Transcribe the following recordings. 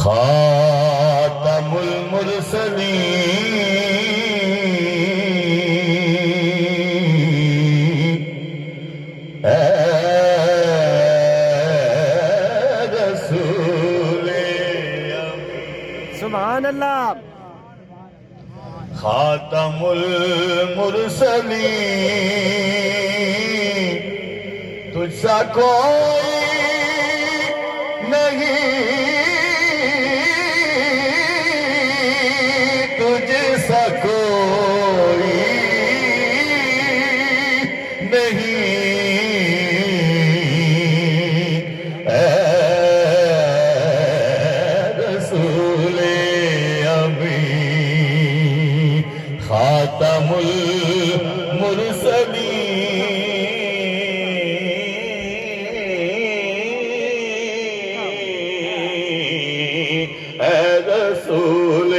خاتم المرسلین اے رسول امین سبحان اللہ خاتم المرسلین تجھ سا کوئی نہیں تجھ سا کوئی نہیں اے رسول امین خاتم المرسلین اے رسول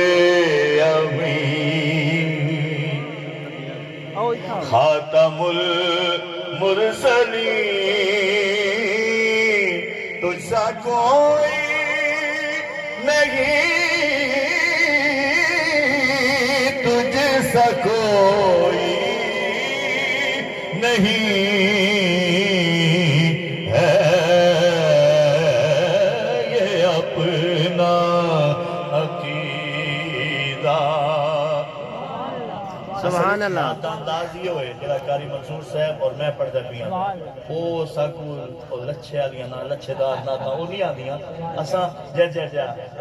خاتم المرسلین تجھ سا کوئی نہیں تجھ سا کوئی نہیں ہے یہ اپنا عقیدہ سبحان اللہ انداز یہ ہوئے جڑا قاری منصور صاحب اور میں پڑھدا پیاں او ساکو لچھے والیاں نہ لچھے دار نہ تا او نہیں آندیاں اساں جے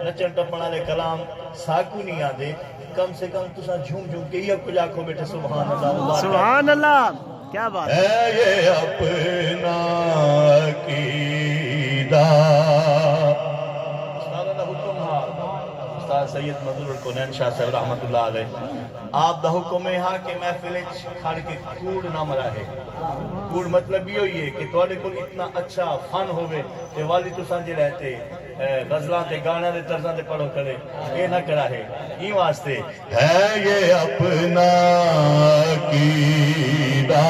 نچن ٹپن والے کلام ساکو نہیں آندے کم سے کم تساں جھوم جھوم کے یہ کچھ آکھو بیٹے سبحان اللہ سبحان اللہ کیا بات ہے یہ اپنا عقیدہ سید مظہور الکونین شاہ صاحب رحمت اللہ علیہ آپ دا حکم ہے ہاں کہ محفل کھڑ کے کوڑ نہ مرا ہے کوڑ مطلب یہ ہوئی ہے کہ تھوڑے کو اتنا اچھا فن ہوئے کہ والی تو سانجے رہتے غزلان تے گانا دے طرزان دے پڑھو کرے یہ نہ کرا ہے یہ واسطے ہے یہ اپنا عقیدہ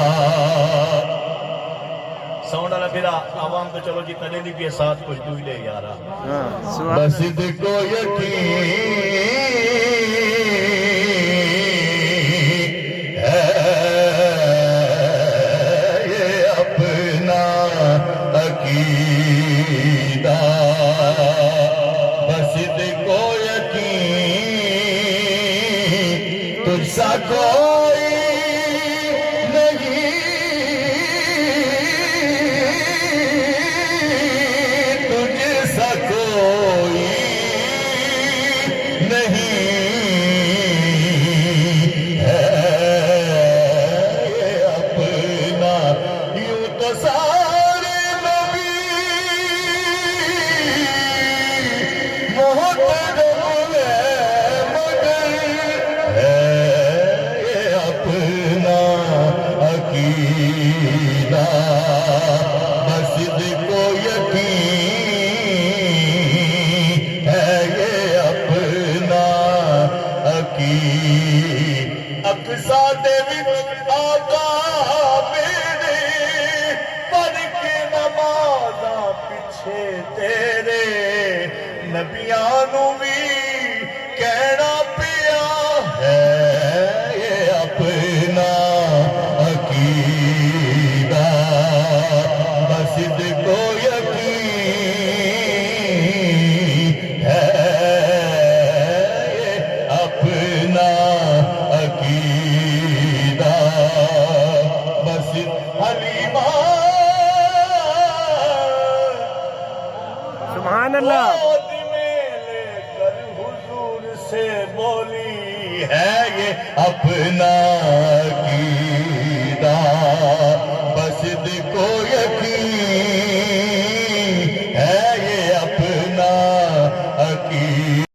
ساؤنڈ والا پھر عوام تو چلو جتنا لے لی بھی ساتھ کچھ دوئی لے یارا بس کو یقین ہے یہ اپنا عقیدہ بس کو یقین تجھ سا کوئی نبیانو بھی کہنا پیا ہے یہ اپنا عقیدہ بس کو یقین ہے یہ اپنا عقیدہ بس حلیمہ سبحان اللہ سے بولی ہے یہ اپنا کی